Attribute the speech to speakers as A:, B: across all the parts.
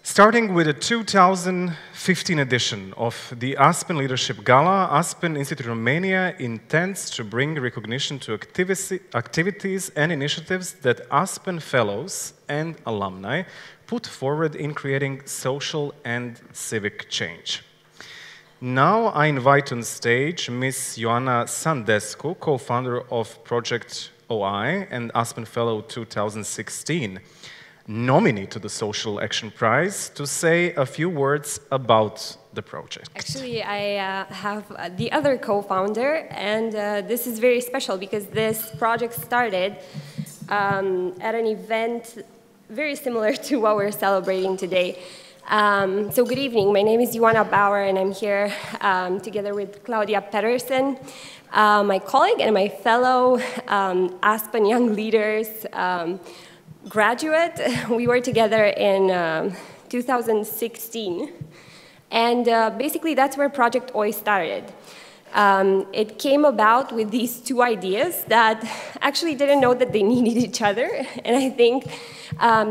A: Starting with the 2015 edition of the Aspen Leadership Gala, Aspen Institute Romania intends to bring recognition to activities and initiatives that Aspen Fellows and alumni put forward in creating social and civic change. Now I invite on stage Ms. Ioana Sandescu, co-founder of Project OI and Aspen Fellow 2016, nominee to the Social Action Prize, to say a few words about the project.
B: Actually, I have the other co-founder, and this is very special because this project started at an event very similar to what we're celebrating today. So good evening, my name is Ioana Bauer, and I'm here together with Claudia Pedersen, my colleague and my fellow Aspen Young Leaders graduate. We were together in 2016, and basically that's where Project OI started. It came about with these two ideas that actually didn't know that they needed each other, and I think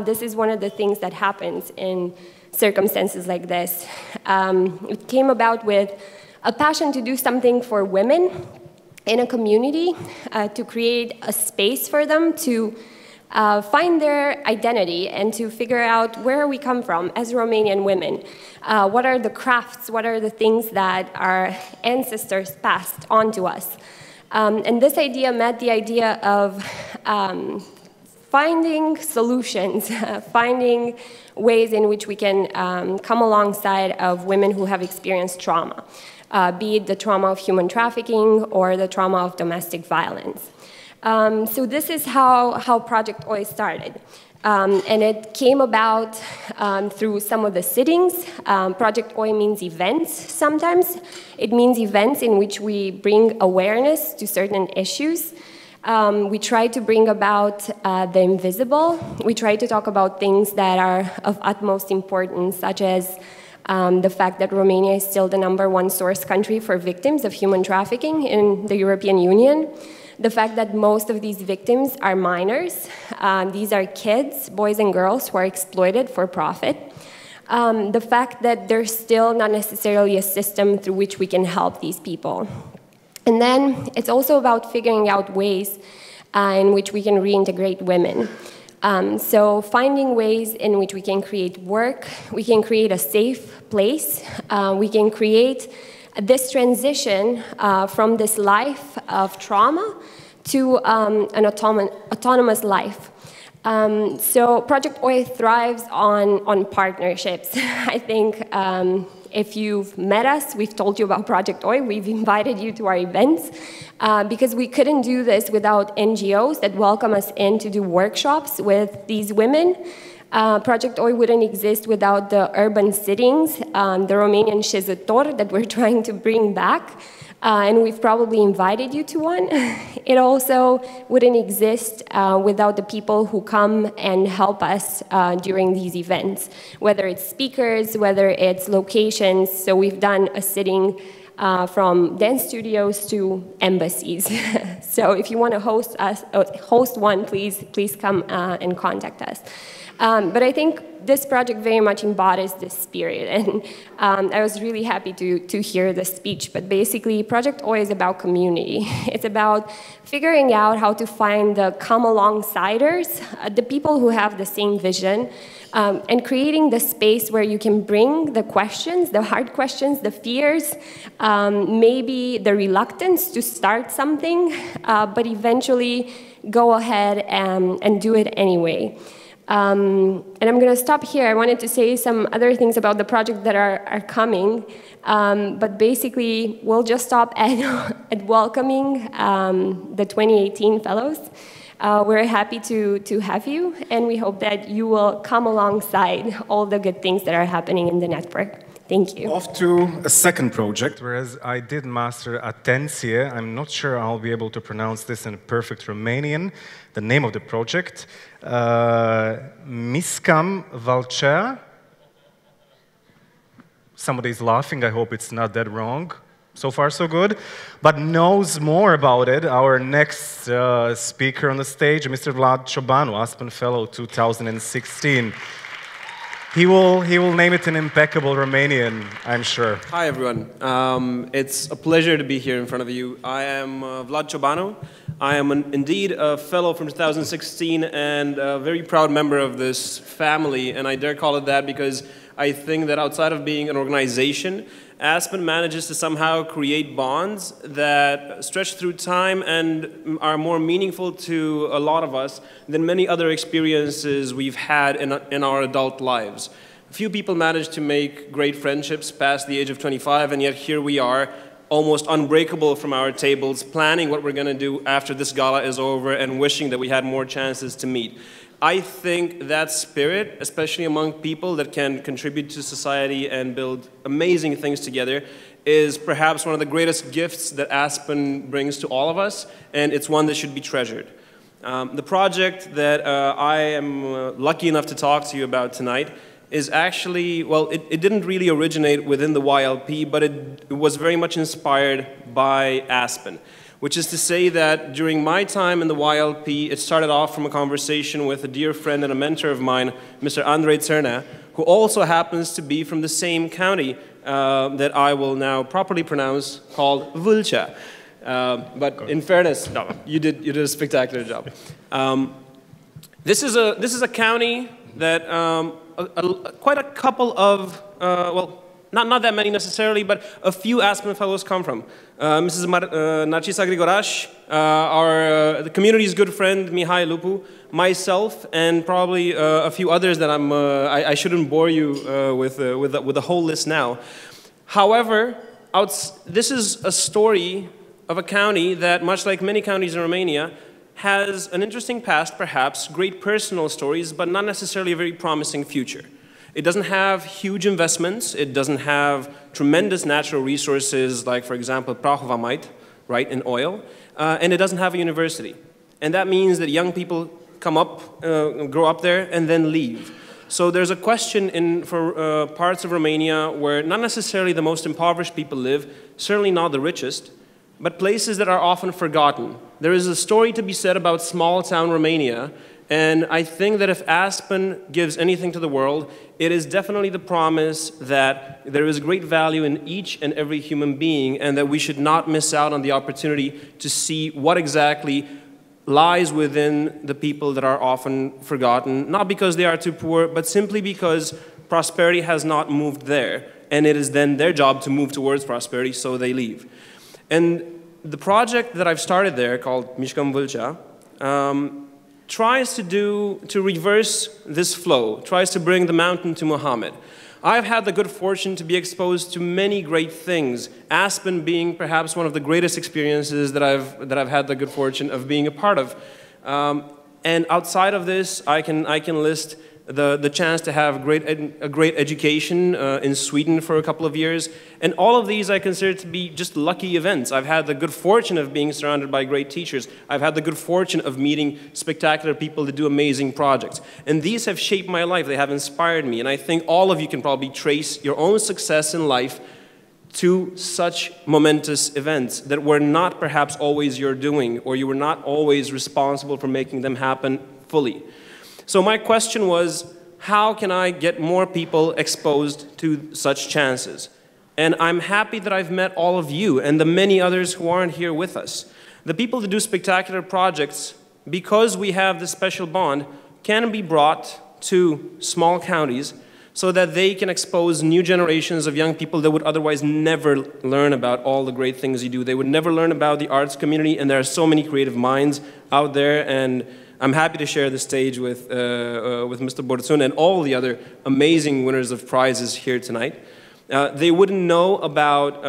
B: this is one of the things that happens in circumstances like this. It came about with a passion to do something for women in a community, to create a space for them to find their identity and to figure out where we come from as Romanian women. What are the crafts, what are the things that our ancestors passed on to us? And this idea met the idea of finding solutions, finding ways in which we can come alongside of women who have experienced trauma, be it the trauma of human trafficking or the trauma of domestic violence. So this is how Project OI started. And it came about through some of the sittings. Project OI means events sometimes. It means events in which we bring awareness to certain issues. We try to bring about the invisible. We try to talk about things that are of utmost importance, such as the fact that Romania is still the #1 source country for victims of human trafficking in the European Union. The fact that most of these victims are minors. These are kids, boys and girls, who are exploited for profit. The fact that there's still not necessarily a system through which we can help these people. And then it's also about figuring out ways in which we can reintegrate women. So finding ways in which we can create work, we can create a safe place, we can create this transition from this life of trauma to an autonomous life. So Project OI thrives on partnerships. I think if you've met us, we've told you about Project OI, we've invited you to our events, because we couldn't do this without NGOs that welcome us in to do workshops with these women. Project OI wouldn't exist without the urban sittings, the Romanian șezători that we're trying to bring back, and we've probably invited you to one. It also wouldn't exist without the people who come and help us during these events, whether it's speakers, whether it's locations. So we've done a sitting from dance studios to embassies. So if you want to host one, please come and contact us. But I think this project very much embodies this spirit, and I was really happy to hear the speech. But basically, Project OI is about community. It's about figuring out how to find the come-alongsiders, the people who have the same vision, and creating the space where you can bring the questions, the hard questions, the fears, maybe the reluctance to start something, but eventually go ahead and do it anyway. And I'm going to stop here. I wanted to say some other things about the project that are coming, but basically we'll just stop at welcoming the 2018 fellows. We're happy to have you, and we hope that you will come alongside all the good things that are happening in the network. Thank you.
A: Off to a second project, whereas I did master Atenție. I'm not sure I'll be able to pronounce this in perfect Romanian. The name of the project, Miskam Valcea. Somebody's laughing, I hope it's not that wrong. So far, so good. But knows more about it, our next speaker on the stage, Mr. Vlad Ciobanu, Aspen Fellow 2016. He will name it in impeccable Romanian, I'm sure.
C: Hi, everyone. It's a pleasure to be here in front of you. I am Vlad Ciobanu. I am indeed a fellow from 2016 and a very proud member of this family, and I dare call it that because I think that outside of being an organization, Aspen manages to somehow create bonds that stretch through time and are more meaningful to a lot of us than many other experiences we've had in our adult lives. Few people manage to make great friendships past the age of 25, and yet here we are, almost unbreakable from our tables, planning what we're going to do after this gala is over and wishing that we had more chances to meet. I think that spirit, especially among people that can contribute to society and build amazing things together, is perhaps one of the greatest gifts that Aspen brings to all of us, and it's one that should be treasured. The project that I am lucky enough to talk to you about tonight is actually, well, it didn't really originate within the YLP, but it was very much inspired by Aspen. Which is to say that during my time in the YLP, it started off from a conversation with a dear friend and a mentor of mine, Mr. Andrei Țărnea, who also happens to be from the same county that I will now properly pronounce, called Vâlcea. But in fairness, no, you did a spectacular job. This is a county that quite a couple of, well, not that many necessarily, but a few Aspen Fellows come from. Mrs. Narcisa Grigoraș, the community's good friend, Mihai Lupu, myself, and probably a few others that I shouldn't bore you with the whole list now. However, this is a story of a county that, much like many counties in Romania, has an interesting past, perhaps, great personal stories, but not necessarily a very promising future. It doesn't have huge investments. It doesn't have tremendous natural resources like, for example, prahovamite, right, in oil. And it doesn't have a university. And that means that young people come up, grow up there, and then leave. So there's a question for parts of Romania where not necessarily the most impoverished people live, certainly not the richest, but places that are often forgotten. There is a story to be said about small-town Romania, and I think that if Aspen gives anything to the world, it is definitely the promise that there is great value in each and every human being and that we should not miss out on the opportunity to see what exactly lies within the people that are often forgotten, not because they are too poor, but simply because prosperity has not moved there, and it is then their job to move towards prosperity, so they leave. And the project that I've started there, called Mișcăm Vâlcea, tries to reverse this flow, tries to bring the mountain to Muhammad. I've had the good fortune to be exposed to many great things, Aspen being perhaps one of the greatest experiences that I've had the good fortune of being a part of. And outside of this, I can list the chance to have a great education in Sweden for a couple of years. And all of these I consider to be just lucky events. I've had the good fortune of being surrounded by great teachers. I've had the good fortune of meeting spectacular people that do amazing projects. And these have shaped my life. They have inspired me. And I think all of you can probably trace your own success in life to such momentous events that were not perhaps always your doing, or you were not always responsible for making them happen fully. So my question was, how can I get more people exposed to such chances? And I'm happy that I've met all of you and the many others who aren't here with us. The people that do spectacular projects, because we have this special bond, can be brought to small counties so that they can expose new generations of young people that would otherwise never learn about all the great things you do. They would never learn about the arts community, and there are so many creative minds out there, and I'm happy to share the stage with Mr. Borțun and all the other amazing winners of prizes here tonight. They wouldn't know about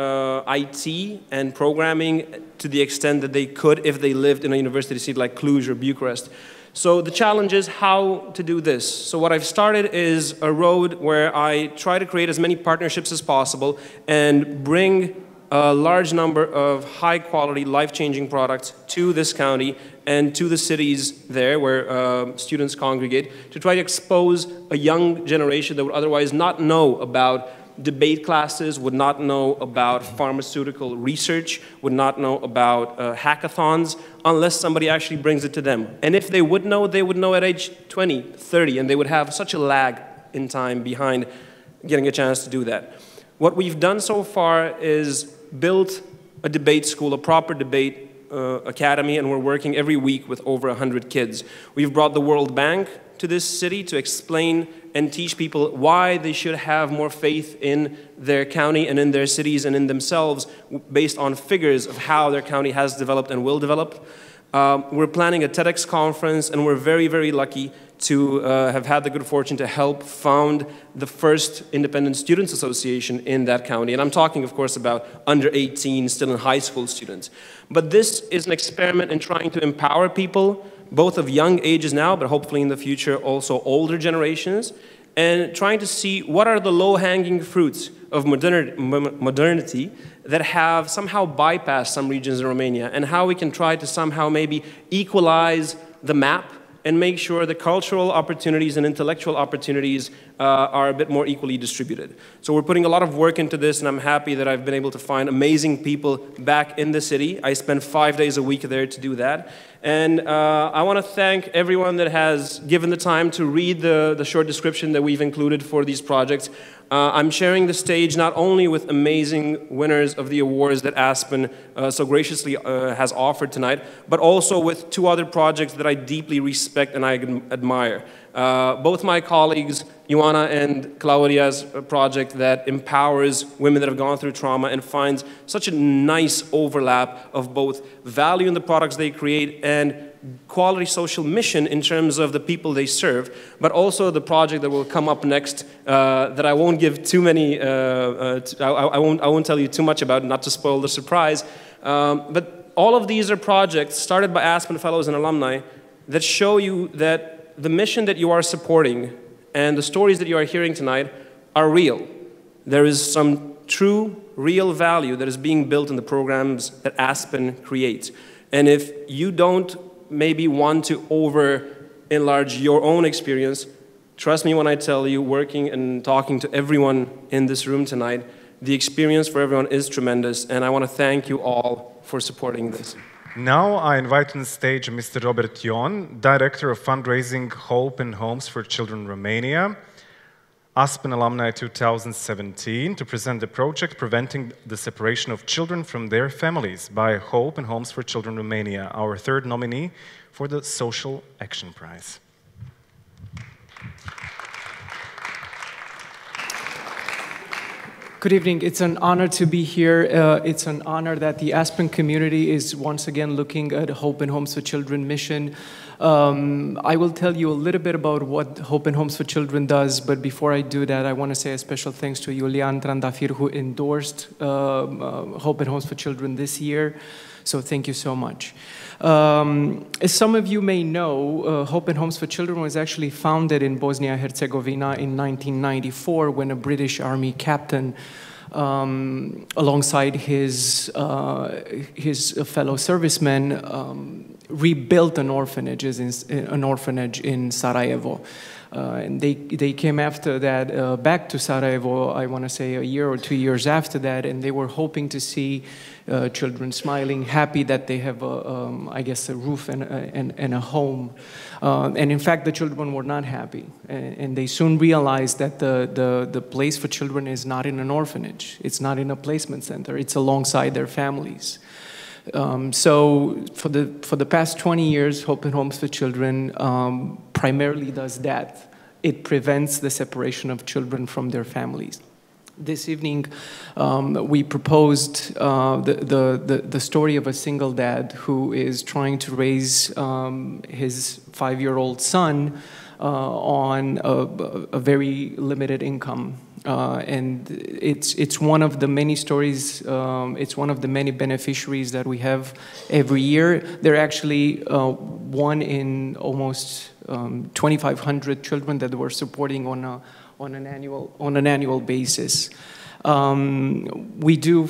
C: IT and programming to the extent that they could if they lived in a university city like Cluj or Bucharest. So the challenge is how to do this. So what I've started is a road where I try to create as many partnerships as possible and bring a large number of high-quality, life-changing products to this county and to the cities there where students congregate to try to expose a young generation that would otherwise not know about debate classes, would not know about pharmaceutical research, would not know about hackathons, unless somebody actually brings it to them. And if they would know at age 20, 30, and they would have such a lag in time behind getting a chance to do that. What we've done so far is built a debate school, a proper debate academy, and we're working every week with over 100 kids. We've brought the World Bank to this city to explain and teach people why they should have more faith in their county and in their cities and in themselves based on figures of how their county has developed and will develop. We're planning a TEDx conference, and we're very, very lucky to have had the good fortune to help found the first independent students association in that county. And I'm talking, of course, about under 18, still in high school students. But this is an experiment in trying to empower people, both of young ages now, but hopefully in the future also older generations, and trying to see what are the low-hanging fruits of modernity that have somehow bypassed some regions in Romania, and how we can try to somehow maybe equalize the map and make sure the cultural opportunities and intellectual opportunities are a bit more equally distributed. So we're putting a lot of work into this, and I'm happy that I've been able to find amazing people back in the city. I spend 5 days a week there to do that. And I want to thank everyone that has given the time to read the short description that we've included for these projects. I'm sharing the stage not only with amazing winners of the awards that Aspen so graciously has offered tonight, but also with 2 other projects that I deeply respect and I admire. Both my colleagues, Ioana and Claudia's project that empowers women that have gone through trauma and finds such a nice overlap of both value in the products they create and quality social mission in terms of the people they serve, but also the project that will come up next that I won't give too many, I won't tell you too much about, not to spoil the surprise. But all of these are projects started by Aspen Fellows and alumni that show you that the mission that you are supporting and the stories that you are hearing tonight are real. There is some true, real value that is being built in the programs that Aspen creates. And if you don't maybe want to over-enlarge your own experience, trust me when I tell you, working and talking to everyone in this room tonight, the experience for everyone is tremendous, and I want to thank you all for supporting this.
A: Now I invite on stage Mr. Robert Ion, Director of Fundraising Hope and Homes for Children Romania, Aspen Alumni 2017, to present the project Preventing the Separation of Children from Their Families by Hope and Homes for Children Romania, our 3rd nominee for the Social Action Prize.
D: Good evening. It's an honor to be here. It's an honor that the Aspen community is once again looking at Hope and Homes for Children mission. I will tell you a little bit about what Hope and Homes for Children does, but before I do that, I want to say a special thanks to Iulian Trandafir, who endorsed Hope and Homes for Children this year. So thank you so much. As some of you may know, Hope and Homes for Children was actually founded in Bosnia-Herzegovina in 1994 when a British Army captain, alongside his fellow servicemen, rebuilt an orphanage in Sarajevo. And they came after that back to Sarajevo, I want to say a year or 2 years after that, and they were hoping to see children smiling, happy that they have, I guess, a roof and a home. And in fact, the children were not happy. And they soon realized that the place for children is not in an orphanage. It's not in a placement center. It's alongside their families. So for the past 20 years, Hope and Homes for Children primarily does that. It prevents the separation of children from their families. This evening, we proposed the story of a single dad who is trying to raise his 5-year-old son on a very limited income. And it's one of the many stories, it's one of the many beneficiaries that we have every year. They're actually one in almost 2,500 children that we're supporting on an annual basis. We do we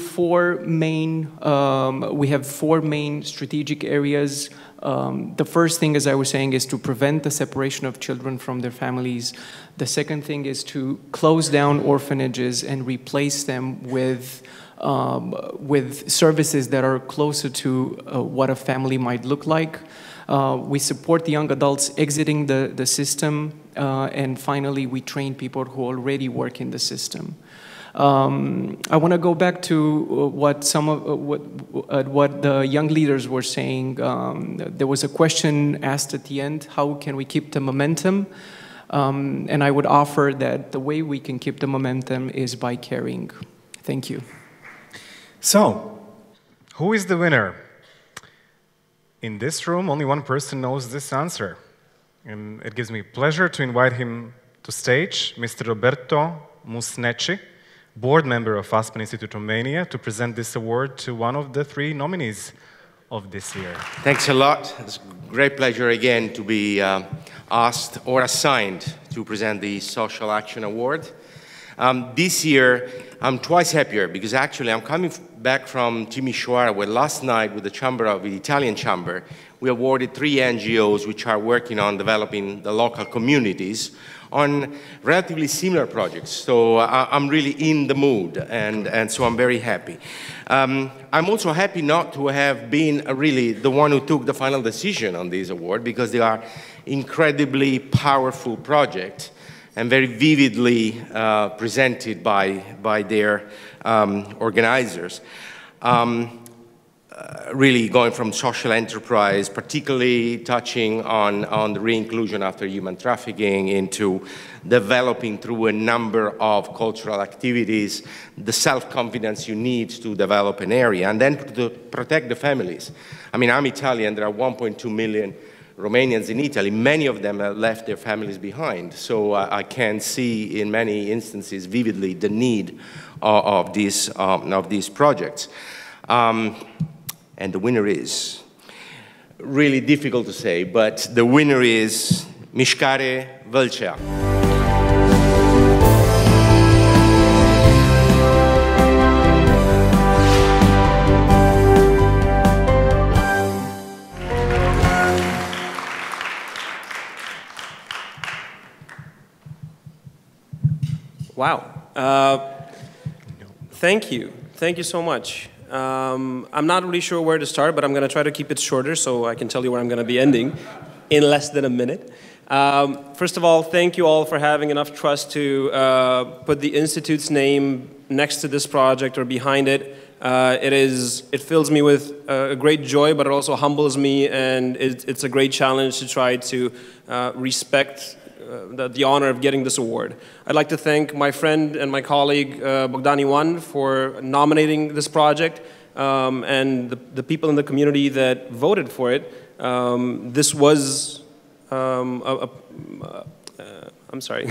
D: have 4 main strategic areas. The first thing, as I was saying, is to prevent the separation of children from their families. The second thing is to close down orphanages and replace them with services that are closer to what a family might look like. We support the young adults exiting the system, and finally, we train people who already work in the system. I want to go back to what the young leaders were saying. There was a question asked at the end: how can we keep the momentum? And I would offer that the way we can keep the momentum is by caring. Thank you.
A: So, who is the winner? In this room, only one person knows this answer. And it gives me pleasure to invite him to stage, Mr. Roberto Musneci, board member of Aspen Institute Romania, to present this award to one of the 3 nominees of this year.
E: Thanks a lot. It's a great pleasure again to be asked or assigned to present the Social Action Award. This year, I'm twice happier because actually I'm coming back from Timișoara, where last night with the Italian Chamber, we awarded 3 NGOs which are working on developing the local communities on relatively similar projects. So I'm really in the mood, and so I'm very happy. I'm also happy not to have been really the one who took the final decision on this award, because they are incredibly powerful projects and very vividly presented by their organizers. Really going from social enterprise, particularly touching on the re-inclusion after human trafficking, into developing through a number of cultural activities the self-confidence you need to develop an area, and then to protect the families. I mean, I'm Italian, there are 1.2 million Romanians in Italy. Many of them have left their families behind, so I can see in many instances vividly the need of these projects. And the winner is really difficult to say, but the winner is Mișcare Vâlcea.
C: Wow. Thank you. Thank you so much. I'm not really sure where to start, but I'm going to try to keep it shorter so I can tell you where I'm going to be ending in less than a minute. First of all, thank you all for having enough trust to put the Institute's name next to this project or behind it. It fills me with a great joy, but it also humbles me, and it's a great challenge to try to respect the honor of getting this award. I'd like to thank my friend and my colleague Bogdan Ioan for nominating this project, and the people in the community that voted for it. This was I'm sorry.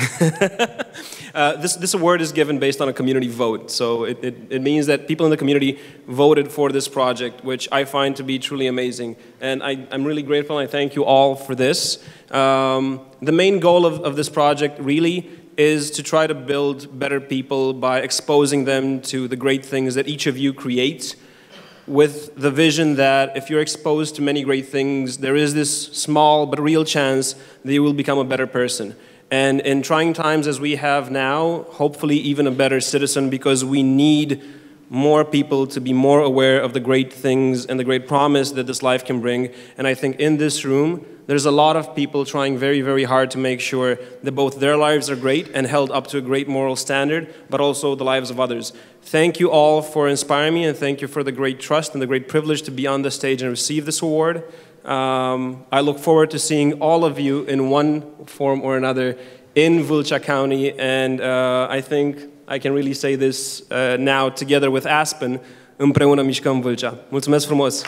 C: This award is given based on a community vote, so it means that people in the community voted for this project, which I find to be truly amazing. And I'm really grateful, and I thank you all for this. The main goal of this project really is to try to build better people by exposing them to the great things that each of you creates, with the vision that if you're exposed to many great things, there is this small but real chance that you will become a better person. And in trying times as we have now, hopefully even a better citizen, because we need more people to be more aware of the great things and the great promise that this life can bring. And I think in this room, there's a lot of people trying very, very hard to make sure that both their lives are great and held up to a great moral standard, but also the lives of others. Thank you all for inspiring me, and thank you for the great trust and the great privilege to be on the stage and receive this award. I look forward to seeing all of you in one form or another in Vâlcea County, and I think I can really say this now together with Aspen, împreună mișcăm Vâlcea. Mulțumesc frumos!